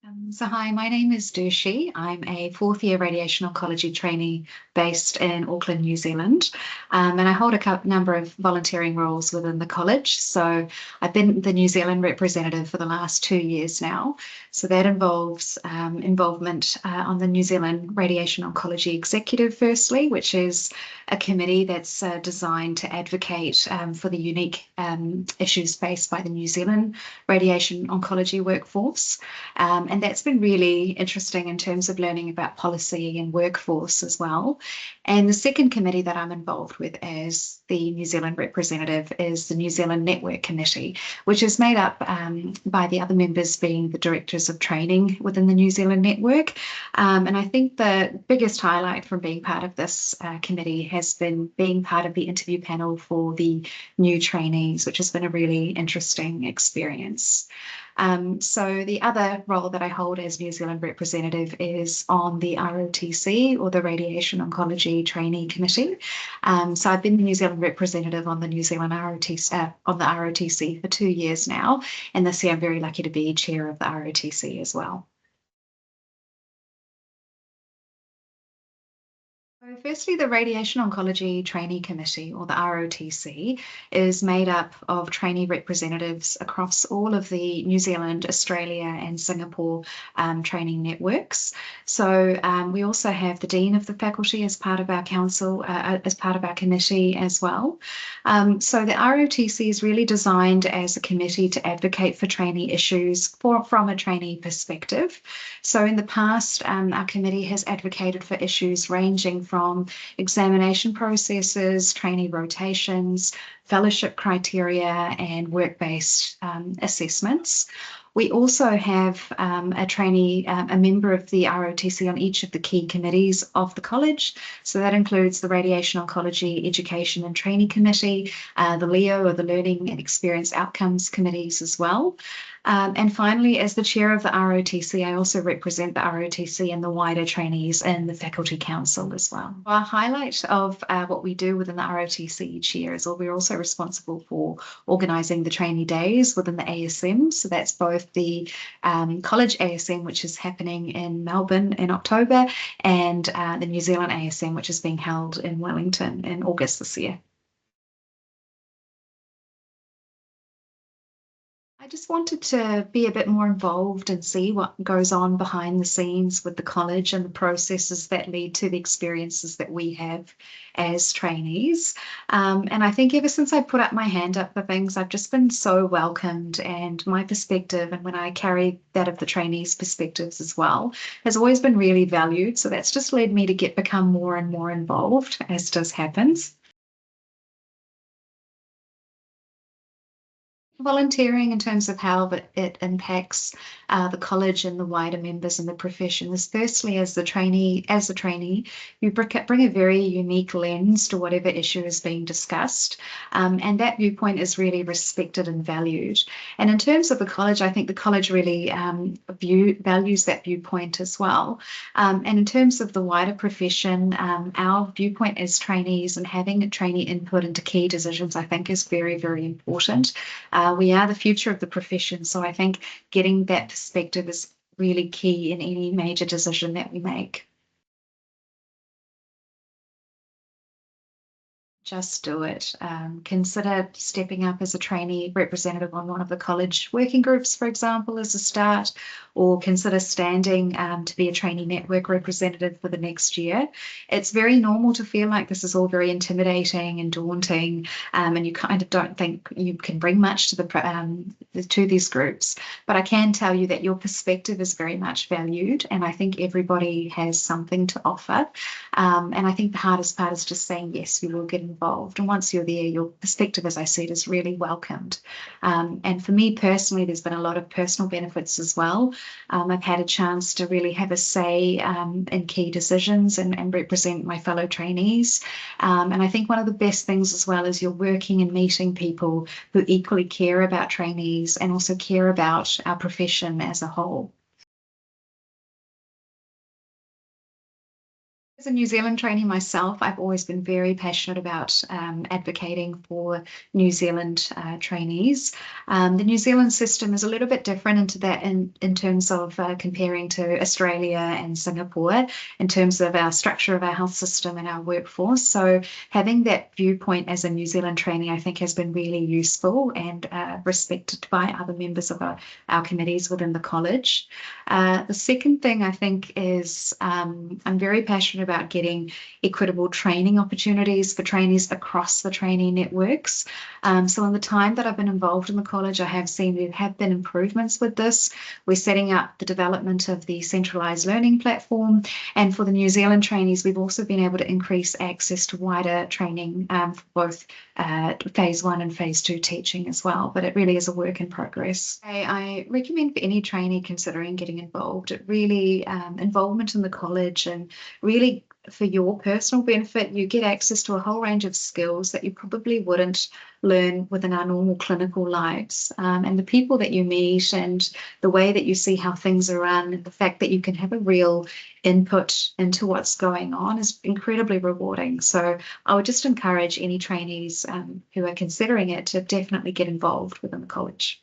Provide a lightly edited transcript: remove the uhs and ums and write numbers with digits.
Hi, my name is Dushi. I'm a fourth year radiation oncology trainee based in Auckland, New Zealand. And I hold a number of volunteering roles within the college. So I've been the New Zealand representative for the last 2 years now. So that involves involvement on the New Zealand Radiation Oncology Executive, firstly, which is a committee that's designed to advocate for the unique issues faced by the New Zealand radiation oncology workforce. And that's been really interesting in terms of learning about policy and workforce as well. And the second committee that I'm involved with as the New Zealand representative is the New Zealand Network Committee, which is made up by the other members being the directors of training within the New Zealand Network. And I think the biggest highlight from being part of this committee has been being part of the interview panel for the new trainees, which has been a really interesting experience. So the other role that I hold as New Zealand representative is on the ROTC, or the Radiation Oncology Trainee Committee. So I've been the New Zealand representative on the New Zealand ROTC for 2 years now, and this year I'm very lucky to be chair of the ROTC as well. Firstly, the Radiation Oncology Trainee Committee, or the ROTC, is made up of trainee representatives across all of the New Zealand, Australia, and Singapore training networks. So we also have the Dean of the Faculty as part of our council, as part of our committee as well. So the ROTC is really designed as a committee to advocate for trainee issues from a trainee perspective. So in the past, our committee has advocated for issues ranging from examination processes, trainee rotations, fellowship criteria, and work-based assessments. We also have a member of the ROTC on each of the key committees of the college. So that includes the Radiation Oncology Education and Training Committee, the LEO, or the Learning and Experience Outcomes committees as well. And finally, as the chair of the ROTC, I also represent the ROTC and the wider trainees in the Faculty Council as well. Our highlight of what we do within the ROTC each year is we're also responsible for organising the trainee days within the ASM. So that's both the college ASM, which is happening in Melbourne in October, and the New Zealand ASM, which is being held in Wellington in August this year. I just wanted to be a bit more involved and see what goes on behind the scenes with the college and the processes that lead to the experiences that we have as trainees. And I think ever since I put up my hand up for things, I've just been so welcomed, and my perspective, and when I carry that of the trainees' perspectives as well, has always been really valued. So that's just led me to become more and more involved, as does happens. Volunteering, in terms of how it impacts the college and the wider members in the profession, is firstly as a trainee, you bring a very unique lens to whatever issue is being discussed, and that viewpoint is really respected and valued. And in terms of the college, I think the college really values that viewpoint as well. And in terms of the wider profession, our viewpoint as trainees and having trainee input into key decisions, I think, is very, very important. We are the future of the profession, so I think getting that perspective is really key in any major decision that we make. Just do it. Consider stepping up as a trainee representative on one of the college working groups, for example, as a start, or consider standing to be a trainee network representative for the next year. It's very normal to feel like this is all very intimidating and daunting, and you kind of don't think you can bring much to these groups. But I can tell you that your perspective is very much valued, and I think everybody has something to offer. And I think the hardest part is just saying, yes, we will get involved. And once you're there, your perspective, as I said, is really welcomed. And for me personally, there's been a lot of personal benefits as well. I've had a chance to really have a say in key decisions and represent my fellow trainees. And I think one of the best things as well is you're working and meeting people who equally care about trainees and also care about our profession as a whole. As a New Zealand trainee myself, I've always been very passionate about advocating for New Zealand trainees. The New Zealand system is a little bit different into that in terms of comparing to Australia and Singapore, in terms of our structure of our health system and our workforce. So having that viewpoint as a New Zealand trainee, I think has been really useful and respected by other members of our committees within the college. The second thing I think is I'm very passionate about getting equitable training opportunities for trainees across the trainee networks. So in the time that I've been involved in the college, I have seen there have been improvements with this. We're setting up the development of the centralised learning platform. And for the New Zealand trainees, we've also been able to increase access to wider training for both phase 1 and phase 2 teaching as well. But it really is a work in progress. I recommend for any trainee considering getting involved, it really involvement in the college and really for your personal benefit, you get access to a whole range of skills that you probably wouldn't learn within our normal clinical lives. And the people that you meet and the way that you see how things are run, and the fact that you can have a real input into what's going on is incredibly rewarding. So I would just encourage any trainees who are considering it to definitely get involved within the college.